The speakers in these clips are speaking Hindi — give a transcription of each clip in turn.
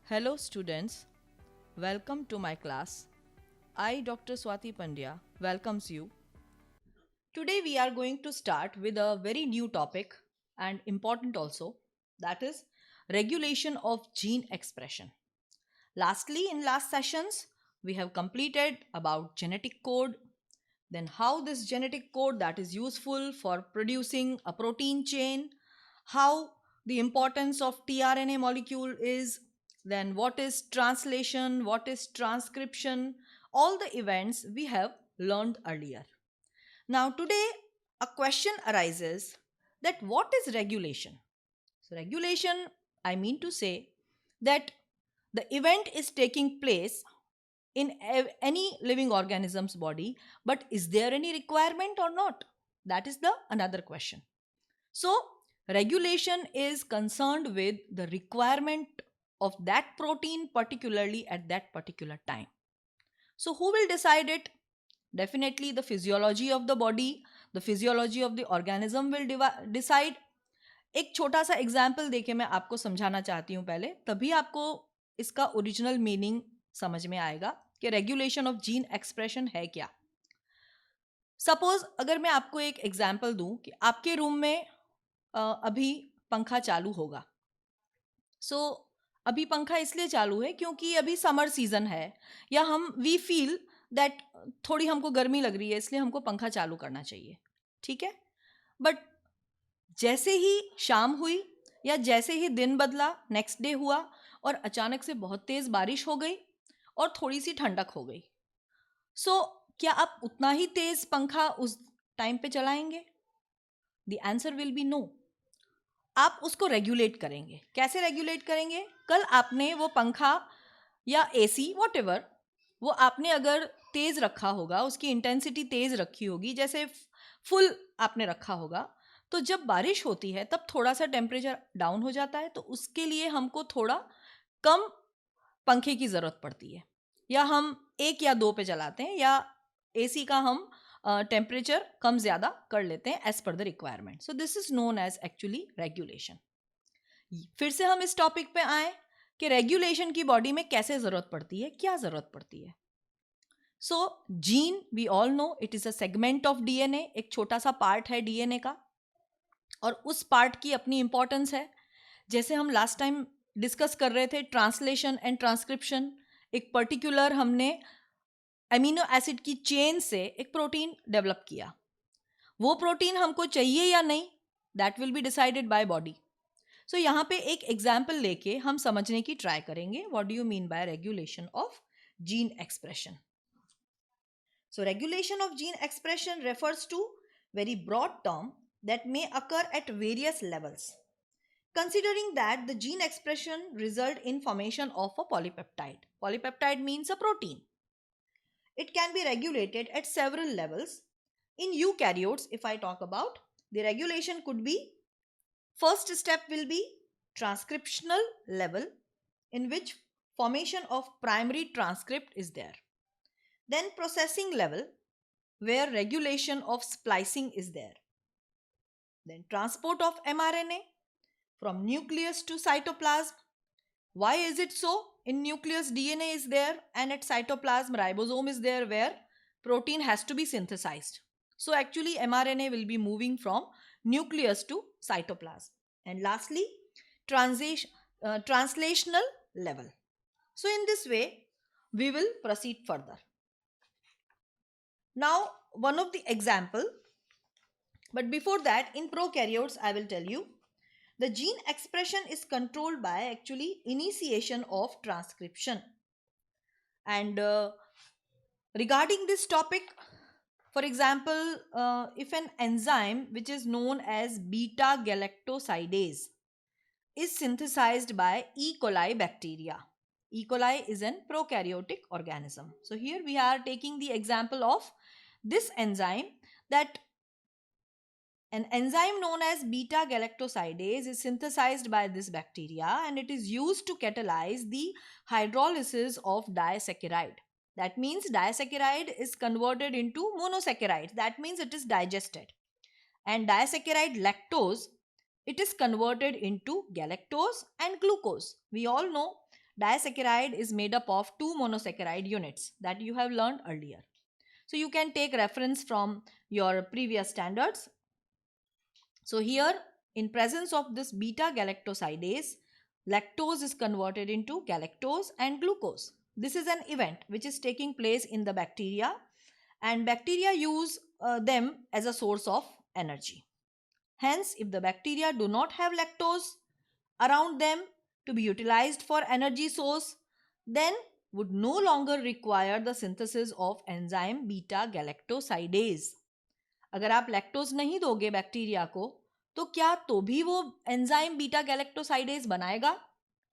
Hello students, welcome to my class. I, Dr. Swati Pandya, welcomes you. Today we are going to start with a very new topic and important also, that is regulation of gene expression. Lastly, in last sessions, we have completed about genetic code, then how this genetic code that is useful for producing a protein chain, how the importance of tRNA molecule is, then what is translation, what is transcription, all the events we have learned earlier. Now today a question arises that what is regulation? So regulation, I mean to say that the event is taking place in any living organism's body, but is there any requirement or not? That is the another question. So regulation is concerned with the requirement of that protein particularly at that particular time. So who will decide it? Definitely the physiology of the body, the physiology of the organism will decide. एक छोटा सा एग्जाम्पल देके मैं आपको समझाना चाहती हूँ पहले, तभी आपको इसका ओरिजिनल मीनिंग समझ में आएगा कि रेगुलेशन ऑफ जीन एक्सप्रेशन है क्या. सपोज अगर मैं आपको एक एग्जाम्पल दूं कि आपके रूम में अभी पंखा चालू होगा. सो अभी पंखा इसलिए चालू है क्योंकि अभी समर सीजन है, या हम वी फील दैट थोड़ी हमको गर्मी लग रही है इसलिए हमको पंखा चालू करना चाहिए. ठीक है, बट जैसे ही शाम हुई या जैसे ही दिन बदला, नेक्स्ट डे हुआ और अचानक से बहुत तेज बारिश हो गई और थोड़ी सी ठंडक हो गई. सो क्या आप उतना ही तेज पंखा उस टाइम पे चलाएंगे? The answer will be no. आप उसको रेगुलेट करेंगे. कैसे रेगुलेट करेंगे? कल आपने वो पंखा या एसी वॉट, वो आपने अगर तेज रखा होगा, उसकी इंटेंसिटी तेज रखी होगी, जैसे फुल आपने रखा होगा, तो जब बारिश होती है तब थोड़ा सा टेम्परेचर डाउन हो जाता है, तो उसके लिए हमको थोड़ा कम पंखे की ज़रूरत पड़ती है, या हम 1 या 2 पे चलाते हैं, या एसी का हम टेम्परेचर कम ज़्यादा कर लेते हैं एज पर the requirement. So this is known as actually regulation. फिर से हम इस टॉपिक पे आए कि रेगुलेशन की बॉडी में कैसे ज़रूरत पड़ती है, क्या ज़रूरत पड़ती है. So gene we all know it is a segment of DNA, एक छोटा सा पार्ट है डीएनए का, और उस पार्ट की अपनी इंपॉर्टेंस है. जैसे हम लास्ट टाइम डिस्कस कर रहे थे ट्रांसलेशन एंड ट्रांसक्रिप्शन, एक पर्टिकुलर हमने अमीनो एसिड की चेन से एक प्रोटीन डेवलप किया. वो प्रोटीन हमको चाहिए या नहीं, that will be decided by body. So यहाँ पे एक एग्जाम्पल लेके हम समझने की ट्राई करेंगे what do you mean by regulation of gene expression. So regulation of gene expression refers to very broad term that may occur at various levels, considering that the gene expression result in formation of a polypeptide. Polypeptide means a protein. It can be regulated at several levels. In eukaryotes, if I talk about, the regulation could be, first step will be transcriptional level, in which formation of primary transcript is there. Then processing level, where regulation of splicing is there. Then transport of mRNA from nucleus to cytoplasm. Why is it so? In nucleus DNA is there, and at cytoplasm ribosome is there, where protein has to be synthesized. So actually mRNA will be moving from nucleus to cytoplasm. And lastly, translational level. So in this way we will proceed further. Now one of the example, but before that, in prokaryotes I will tell you the gene expression is controlled by actually initiation of transcription. And regarding this topic, for example, if an enzyme which is known as beta galactosidase is synthesized by E. coli bacteria. E. coli is an prokaryotic organism. So here we are taking the example of this enzyme, that an enzyme known as beta galactosidase is synthesized by this bacteria, and it is used to catalyze the hydrolysis of disaccharide. That means disaccharide is converted into monosaccharide. That means it is digested. And disaccharide lactose, it is converted into galactose and glucose. We all know Disaccharide is made up of two monosaccharide units that you have learned earlier. So you can take reference from your previous standards. So here, in presence of this beta galactosidase, lactose is converted into galactose and glucose. This is an event which is taking place in the bacteria, and bacteria use them as a source of energy. Hence, if the bacteria do not have lactose around them to be utilized for energy source, then would no longer require the synthesis of enzyme beta galactosidase. अगर आप लैक्टोज नहीं दोगे बैक्टीरिया को, तो क्या तो भी वो एंजाइम बीटा गैलेक्टोसाइडेज बनाएगा?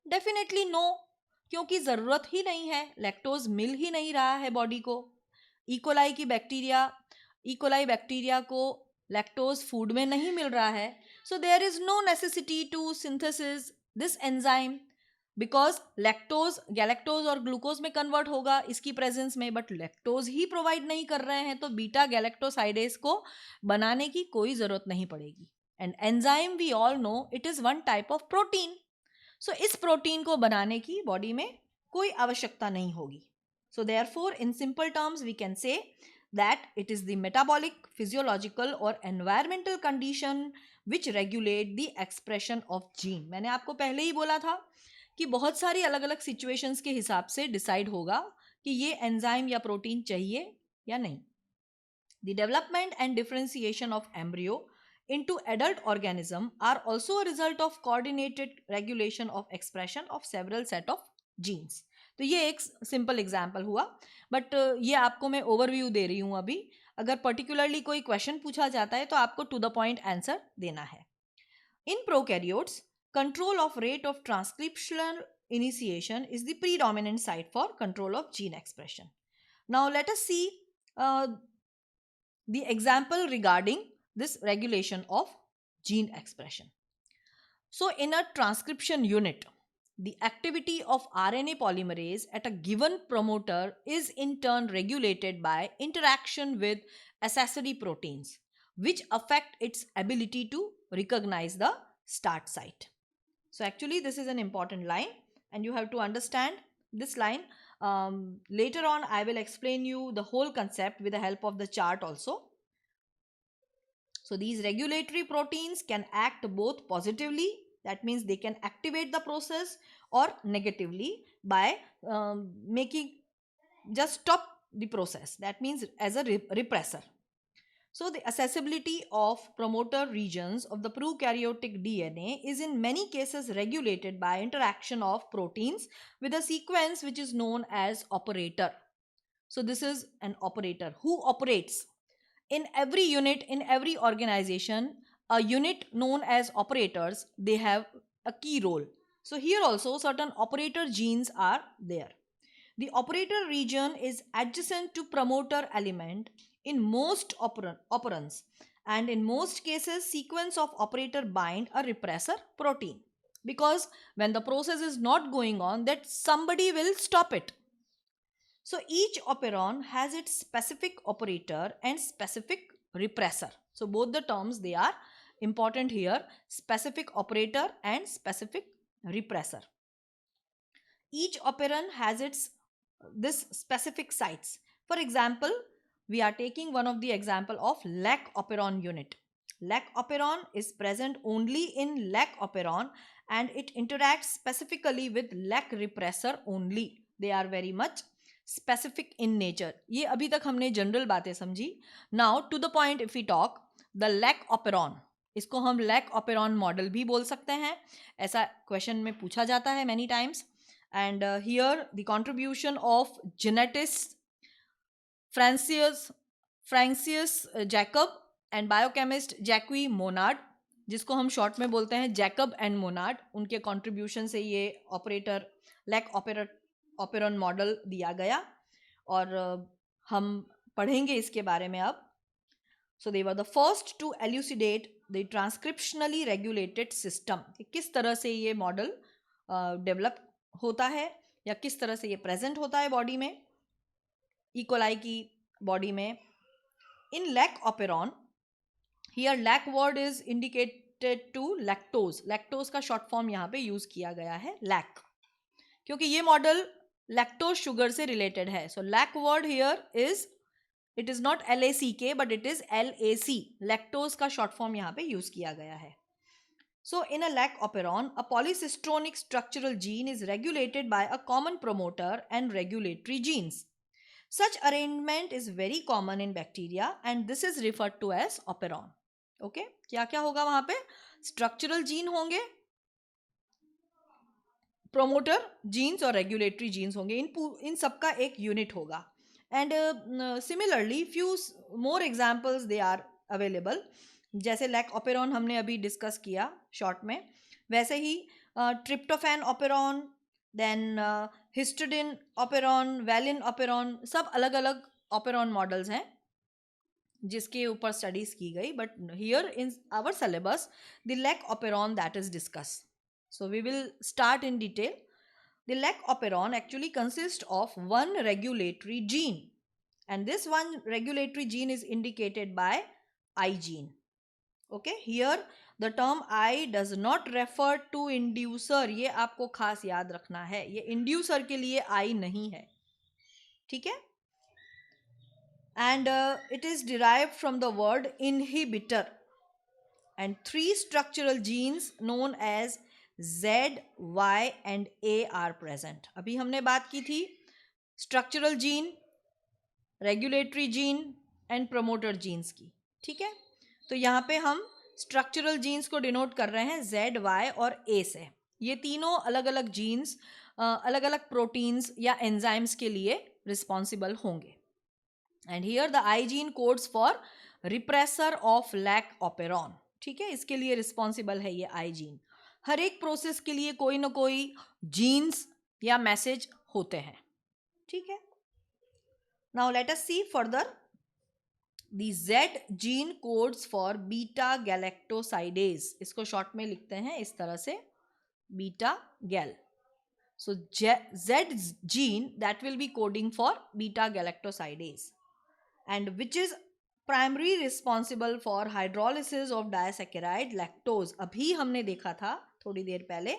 डेफिनेटली नो, क्योंकि ज़रूरत ही नहीं है, लैक्टोज मिल ही नहीं रहा है बॉडी को. इकोलाई बैक्टीरिया को लैक्टोज फूड में नहीं मिल रहा है. So there is no necessity to synthesis this enzyme, because lactose galactose और ग्लूकोज में कन्वर्ट होगा इसकी प्रेजेंस में, बट लैक्टोज ही प्रोवाइड नहीं कर रहे हैं, तो बीटा गैलेक्टोसाइडेज को बनाने की कोई जरूरत नहीं पड़ेगी. And enzyme we all know it is one type of protein. So इस प्रोटीन को बनाने की बॉडी में कोई आवश्यकता नहीं होगी. So therefore in simple terms we can say that it is the metabolic, physiological और environmental condition which regulate the expression of gene. मैंने आपको पहले ही बोला था कि बहुत सारी अलग अलग सिचुएशंस के हिसाब से डिसाइड होगा कि ये एंजाइम या प्रोटीन चाहिए या नहीं. The development and differentiation of embryo into adult organism are also a result of coordinated regulation of expression of several set of genes. तो ये एक सिंपल एग्जाम्पल हुआ, बट ये आपको मैं ओवरव्यू दे रही हूँ अभी. अगर पर्टिकुलरली कोई क्वेश्चन पूछा जाता है तो आपको टू द पॉइंट आंसर देना है. In prokaryotes, control of rate of transcriptional initiation is the predominant site for control of gene expression. Now let us see the example regarding this regulation of gene expression. So in a transcription unit, the activity of RNA polymerase at a given promoter is in turn regulated by interaction with accessory proteins, which affect its ability to recognize the start site. So actually this is an important line and you have to understand this line. Later on I will explain you the whole concept with the help of the chart also. So these regulatory proteins can act both positively, that means they can activate the process, or negatively by making just stop the process, that means as a repressor. So the accessibility of promoter regions of the prokaryotic DNA is in many cases regulated by interaction of proteins with a sequence which is known as operator. So this is an operator who operates. In every unit, in every organization, a unit known as operators, they have a key role. So here also certain operator genes are there. The operator region is adjacent to promoter element in most operands, and in most cases sequence of operator bind a repressor protein, because when the process is not going on, that somebody will stop it. So each operon has its specific operator and specific repressor. So both the terms, they are important here, specific operator and specific repressor. Each operon has its this specific sites. For example, we are taking one of the example of lac operon unit. Lac operon is present only in lac operon and it interacts specifically with lac repressor only. They are very much specific in nature. ये अभी तक हमने जनरल बातें समझी. Now to the point, if we talk, the lac operon, इसको हम lac operon model भी बोल सकते हैं, ऐसा क्वेश्चन में पूछा जाता है many times. And here the contribution of genetist Francis Jacob and biochemist Jacques Monod, जिसको हम शॉर्ट में बोलते हैं जैकब एंड मोनार्ड, उनके कंट्रीब्यूशन से ये ऑपरेटर लैक ऑपेरॉन मॉडल दिया गया और हम पढ़ेंगे इसके बारे में अब. So they were the first to elucidate the transcriptionally regulated system. किस तरह से ये मॉडल डेवलप होता है या किस तरह से ये प्रेजेंट होता है बॉडी में, इकोलाई की बॉडी में. In lac operon, here lac word is indicated to lactose. Lactose का शॉर्ट फॉर्म यहाँ पे यूज किया गया है लैक. क्योंकि ये मॉडल लैक्टोज शुगर से रिलेटेड है. So lac word here is, it is not LACK but it is LAC. Lactose का शॉर्ट फॉर्म यहाँ पे यूज किया गया है. So in a lac operon, a polycistronic structural gene is regulated by a common promoter and regulatory genes. Such arrangement is very common in bacteria and this is referred to as operon. Okay, क्या क्या होगा वहां पे? Structural gene होंगे, प्रोमोटर जीन्स और रेगुलेटरी जीन्स होंगे. इन सबका एक यूनिट होगा. And similarly few more examples they are available. जैसे लैक ऑपेरॉन हमने अभी डिस्कस किया शॉर्ट में, वैसे ही tryptophan operon, then histidine operon, valine operon, सब अलग अलग ऑपेरॉन मॉडल्स हैं जिसके ऊपर स्टडीज की गई. But here in our syllabus the lac operon that is discuss. So we will start in detail. The lac operon actually consists of one regulatory gene, and this one regulatory gene is indicated by I gene. Okay, here the term I does not refer to inducer. ये आपको खास याद रखना है, ये inducer के लिए I नहीं है. ठीक है? And it is derived from the word inhibitor, and three structural genes known as Z, Y and A are present. अभी हमने बात की थी structural gene, regulatory gene and promoter genes की. ठीक है, तो यहाँ पे हम स्ट्रक्चरल जीन्स को डिनोट कर रहे हैं Z, Y और A से. ये तीनों अलग अलग जीन्स अलग अलग प्रोटीन्स या एंजाइम्स के लिए रिस्पॉन्सिबल होंगे. And here the I gene codes for repressor of lac operon. ठीक है, इसके लिए रिस्पॉन्सिबल है ये I जीन. हर एक प्रोसेस के लिए कोई ना कोई जीन्स या मैसेज होते हैं. ठीक है, now let us see further. The Z gene codes for beta galactosidase. इसको शॉर्ट में लिखते हैं इस तरह से, beta gal. So Z gene that will be coding for beta galactosidase and which is primary responsible for hydrolysis of disaccharide lactose. अभी हमने देखा था थोड़ी देर पहले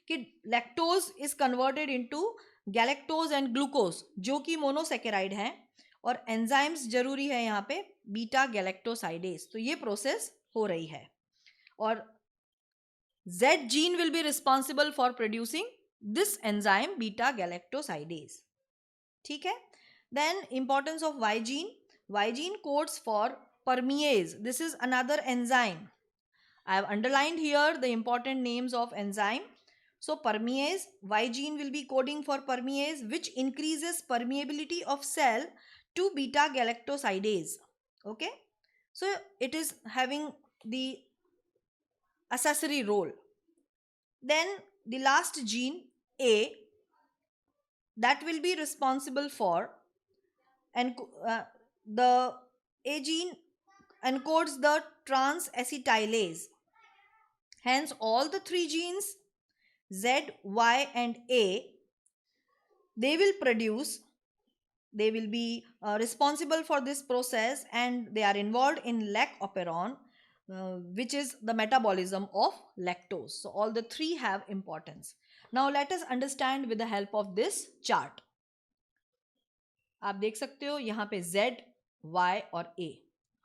कि lactose is converted into galactose and glucose जो कि मोनोसेकेराइड है, और एंजाइम्स जरूरी है यहाँ पे बीटा गैलेक्टोसाइडेज. तो ये प्रोसेस हो रही है और Z gene will be responsible for producing this enzyme beta galactosidase. ठीक है, then importance of Y gene. Y gene codes for permease. This is another enzyme. I have underlined here the important names of enzyme. So permease, Y gene will be coding for permease, which increases permeability of cell to beta galactosidase. Okay, so it is having the accessory role. Then the last gene A, that will be responsible for and the A gene encodes the trans-acetylase. Hence, all the three genes Z, Y, and A, they will be responsible for this process, and they are involved in lac operon, which is the metabolism of lactose. So, all the three have importance. Now, let us understand with the help of this chart. आप देख सकते हो यहाँ पे Z, Y और A.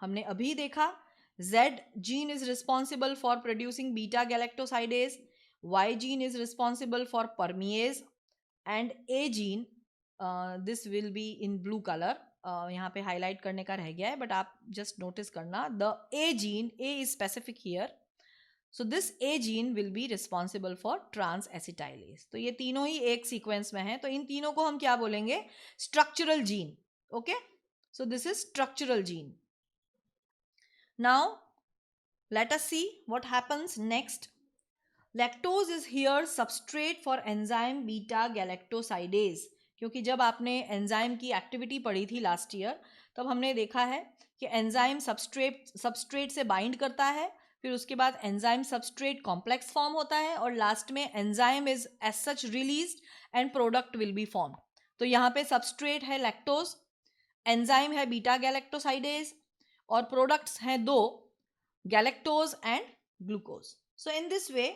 हमने अभी देखा Z gene is responsible for producing beta galactosidase, Y gene is responsible for permease, and A gene, this will be in blue color. यहाँ पे हाईलाइट करने का रह गया है, बट आप जस्ट नोटिस करना, the A gene, A is specific here. So this A gene will be responsible for trans-acetylase. तो ये तीनों ही एक सीक्वेंस में हैं, तो इन तीनों को हम क्या बोलेंगे? Structural gene. Okay, so this is structural gene. Now let us see what happens next. Lactose is here substrate for enzyme beta galactosidase. क्योंकि जब आपने एंजाइम की एक्टिविटी पढ़ी थी लास्ट ईयर, तब हमने देखा है कि एंजाइम सबस्ट्रेट से बाइंड करता है, फिर उसके बाद एंजाइम सबस्ट्रेट कॉम्प्लेक्स फॉर्म होता है, और लास्ट में enzyme is as such released and product will be form. तो यहाँ पे सबस्ट्रेट है लैक्टोज, एंजाइम है बीटा गैलेक्टोसाइडेज, और प्रोडक्ट्स हैं दो, galactose and glucose. So in this way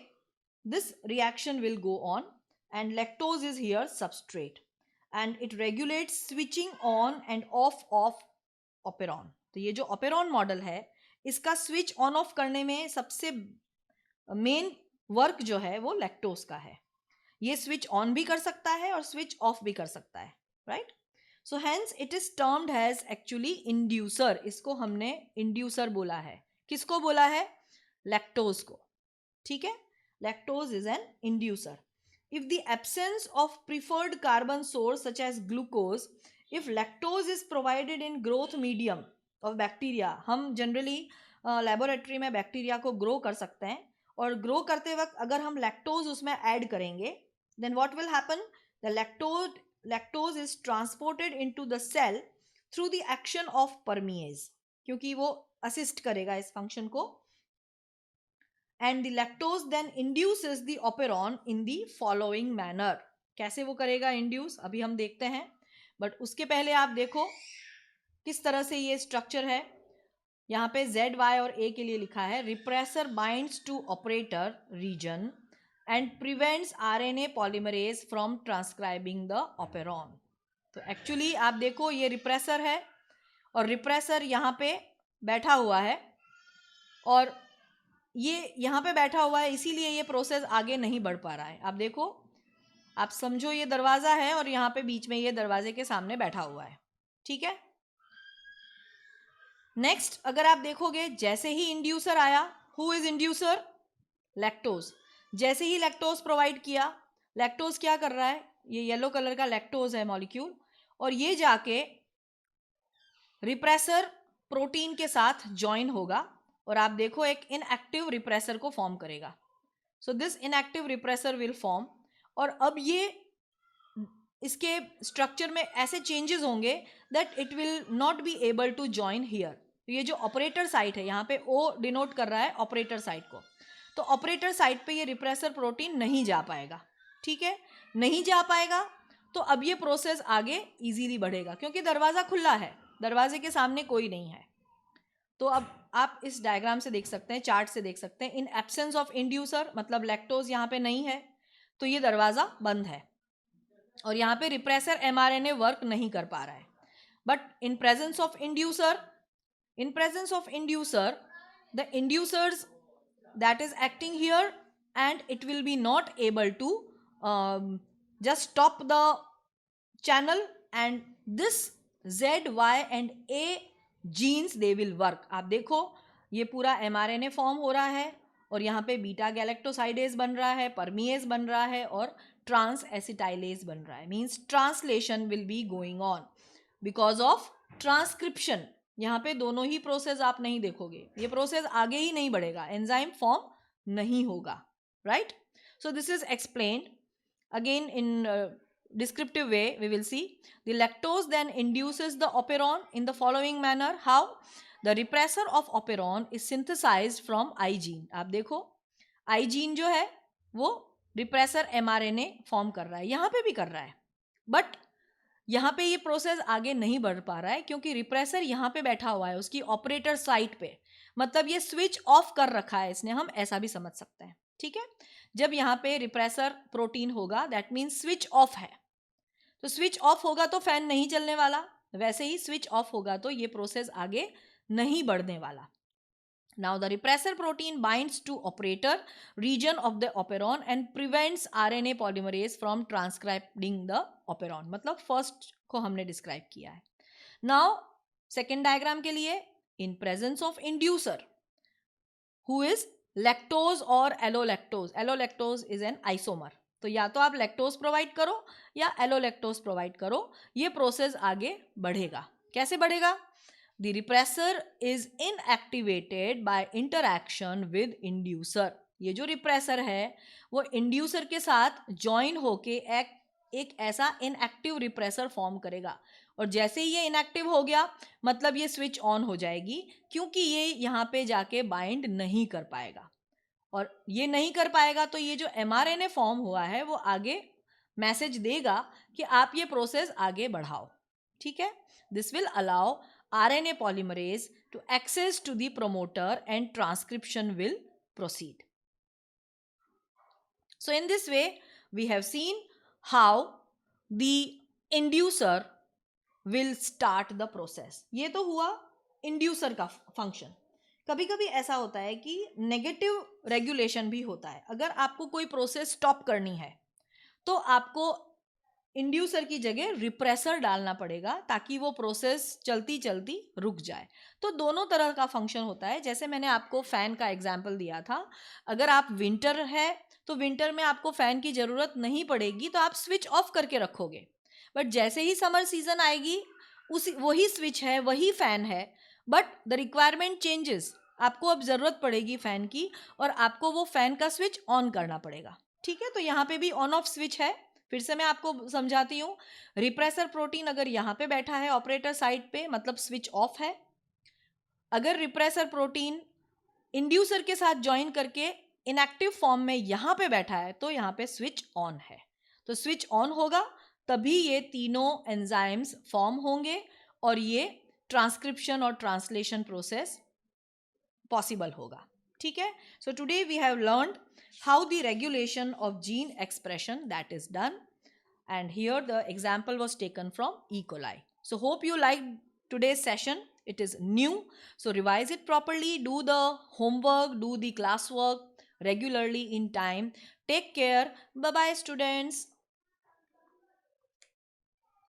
this reaction will go on, and lactose is here substrate, and it regulates switching on and off of operon. तो ये जो operon मॉडल है इसका स्विच ऑन ऑफ करने में सबसे मेन वर्क जो है वो लैक्टोज का है. ये स्विच ऑन भी कर सकता है और स्विच ऑफ भी कर सकता है, right. So hence it is termed as actually inducer. इसको हमने इंड्यूसर बोला है. किसको बोला है? लैक्टोज को. ठीक है, lactose is an inducer. If the absence of preferred carbon source such as glucose, if lactose is provided in growth medium of bacteria, हम जनरली लेबोरेटरी में बैक्टीरिया को ग्रो कर सकते हैं और ग्रो करते वक्त अगर हम लैक्टोज उसमें ऐड करेंगे, then what will happen? The lactose is transported into the cell through the action of permease, क्योंकि वो असिस्ट करेगा इस फंक्शन को. And the lactose then induces the operon in the following manner. कैसे वो करेगा इंड्यूस अभी हम देखते हैं, बट उसके पहले आप देखो किस तरह से ये स्ट्रक्चर है. यहाँ पे Z, Y और A के लिए लिखा है repressor binds to operator region and prevents RNA polymerase from transcribing the operon. तो एक्चुअली आप देखो ये रिप्रेसर है और रिप्रेसर यहाँ पे बैठा हुआ है और ये यहाँ पे बैठा हुआ है, इसीलिए ये प्रोसेस आगे नहीं बढ़ पा रहा है. आप देखो, आप समझो ये दरवाज़ा है और यहाँ पे बीच में ये दरवाजे के सामने बैठा हुआ है. ठीक है. नेक्स्ट अगर आप देखोगे जैसे ही इंड्यूसर आया, हु इज इंड्यूसर? लैक्टोज. जैसे ही लैक्टोज प्रोवाइड किया, लैक्टोज क्या कर रहा है? ये येलो कलर का लैक्टोज है मॉलिक्यूल, और ये जाके रिप्रेसर प्रोटीन के साथ ज्वाइन होगा और आप देखो एक इनएक्टिव रिप्रेसर को फॉर्म करेगा. So this inactive repressor will form, और अब ये इसके स्ट्रक्चर में ऐसे चेंजेस होंगे that it will not be able to join here. तो ये जो ऑपरेटर साइट है, यहाँ पे ओ डिनोट कर रहा है ऑपरेटर साइट को, तो ऑपरेटर साइट पे ये रिप्रेसर प्रोटीन नहीं जा पाएगा. ठीक है, नहीं जा पाएगा तो अब ये प्रोसेस आगे इजीली बढ़ेगा क्योंकि दरवाज़ा खुला है, दरवाजे के सामने कोई नहीं है. तो अब आप इस डायग्राम से देख सकते हैं, चार्ट से देख सकते हैं, इन एब्सेंस ऑफ इंड्यूसर मतलब लैक्टोज यहाँ पे नहीं है तो ये दरवाज़ा बंद है और यहाँ पे रिप्रेसर mRNA वर्क नहीं कर पा रहा है. But in presence of inducer, the inducers that is acting here and it will be not able to just stop the channel, and this Z, Y and A genes they will work. आप देखो ये पूरा mRNA फॉर्म हो रहा है और यहाँ पे बीटा गैलेक्टोसाइडेज बन रहा है, परमीएज बन रहा है और ट्रांस एसिटाइलेज बन रहा है. Means translation will be going on because of transcription. यहाँ पे दोनों ही प्रोसेस आप नहीं देखोगे, ये प्रोसेस आगे ही नहीं बढ़ेगा, एंजाइम फॉर्म नहीं होगा. Right. So this is explained again in descriptive way. We will see the lactose then induces the operon in the following manner. How? The repressor of operon is synthesized from I gene. आप देखो I gene जो है वो रिप्रेसर mRNA फॉर्म कर रहा है, यहाँ पे भी कर रहा है, बट यहाँ पे ये प्रोसेस आगे नहीं बढ़ पा रहा है क्योंकि रिप्रेसर यहाँ पे बैठा हुआ है उसकी ऑपरेटर साइट पे, मतलब ये स्विच ऑफ कर रखा है इसने, हम ऐसा भी समझ सकते हैं. ठीक है, जब यहाँ पे रिप्रेसर प्रोटीन होगा दैट मीन्स स्विच ऑफ है, तो स्विच ऑफ होगा तो फैन नहीं चलने वाला, वैसे ही स्विच ऑफ होगा तो ये प्रोसेस आगे नहीं बढ़ने वाला. Now the repressor protein binds to operator region of the operon and prevents RNA polymerase from transcribing the operon. मतलब फर्स्ट को हमने डिस्क्राइब किया है. Now सेकेंड डायग्राम के लिए in presence of inducer who is lactose और allolactose. Allolactose is an isomer. तो या तो आप लैक्टोज प्रोवाइड करो या एलोलैक्टोज प्रोवाइड करो, ये प्रोसेस आगे बढ़ेगा. कैसे बढ़ेगा? The repressor is inactivated by interaction with inducer. ये जो रिप्रेसर है वो इंड्यूसर के साथ ज्वाइन होके एक ऐसा इनएक्टिव रिप्रेसर फॉर्म करेगा, और जैसे ही ये इनएक्टिव हो गया मतलब ये स्विच ऑन हो जाएगी क्योंकि ये यहाँ पे जाके बाइंड नहीं कर पाएगा, और ये नहीं कर पाएगा तो ये जो mRNA फॉर्म हुआ है वो आगे मैसेज देगा कि आप ये प्रोसेस आगे बढ़ाओ. ठीक है, this will allow RNA polymerase to access to the promoter and transcription will proceed. So in this way we have seen how the inducer will start the process. ये तो हुआ इंड्यूसर का फंक्शन. कभी कभी ऐसा होता है कि नेगेटिव रेगुलेशन भी होता है. अगर आपको कोई प्रोसेस स्टॉप करनी है तो आपको इंड्यूसर की जगह रिप्रेसर डालना पड़ेगा ताकि वो प्रोसेस चलती चलती रुक जाए. तो दोनों तरह का फंक्शन होता है. जैसे मैंने आपको फैन का एग्जाम्पल दिया था, अगर आप विंटर है तो विंटर में आपको फैन की जरूरत नहीं पड़ेगी तो आप स्विच ऑफ करके रखोगे. बट जैसे ही समर सीजन आएगी उसी वही स्विच है, वही फैन है, बट द रिक्वायरमेंट चेंजेस. आपको अब जरूरत पड़ेगी फैन की और आपको वो फैन का स्विच ऑन करना पड़ेगा. ठीक है, तो यहाँ पे भी ऑन ऑफ स्विच है. फिर से मैं आपको समझाती हूँ. रिप्रेसर प्रोटीन अगर यहाँ पे बैठा है ऑपरेटर साइड पे, मतलब स्विच ऑफ है. अगर रिप्रेसर प्रोटीन इंड्यूसर के साथ ज्वाइन करके इनएक्टिव फॉर्म में यहाँ पे बैठा है तो यहाँ पे स्विच ऑन है. तो स्विच ऑन होगा तभी ये तीनों एंजाइम्स फॉर्म होंगे और ये ट्रांसक्रिप्शन और ट्रांसलेशन प्रोसेस पॉसिबल होगा. ठीक है. So today we have learned how the regulation of gene expression that is done, and here the example was taken from E. coli. So hope you liked today's session. It is new, so revise it properly, do the homework, do the classwork regularly in time. Take care. Bye bye students.